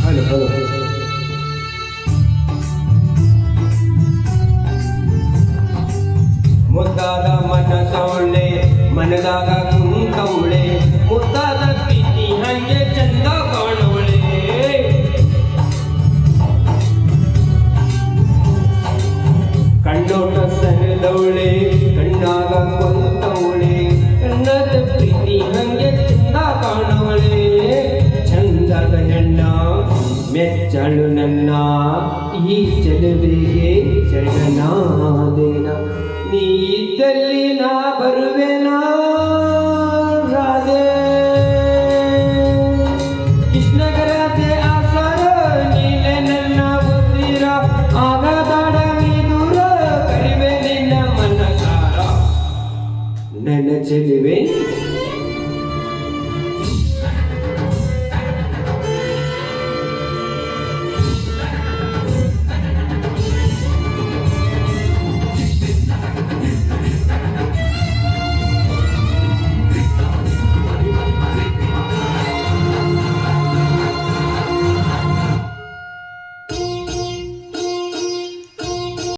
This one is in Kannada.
ಹಲೋ ಹಲೋ ಮುದ್ದಾದ ಮನಸವಳೆ ಮನದಾಗ ಕುಂತವಳೆ ಮುದ್ದಾದ ಪ್ರೀತಿ ಹಂಗೆ ಚಂದ ಕಾಣವಳೆ ಕಣ್ಣೋಟ ಸರಿದವಳೆ ಕಣ್ಣಾಗ ಕೊಲ್ತವಳೆ ಕಣ್ಣದ ಪ್ರೀತಿ ಹಂಗೆ ಚಂದ ಕಾಣವಳೆ ಚಂದದ ಹೆಣ್ಣ ಮೆಚ್ಚಳು ನನ್ನ ಈ ಚೆಲುವಿಗೆ ಶರಣಾದೇನ ನೀ ಇದ್ದಲ್ಲಿ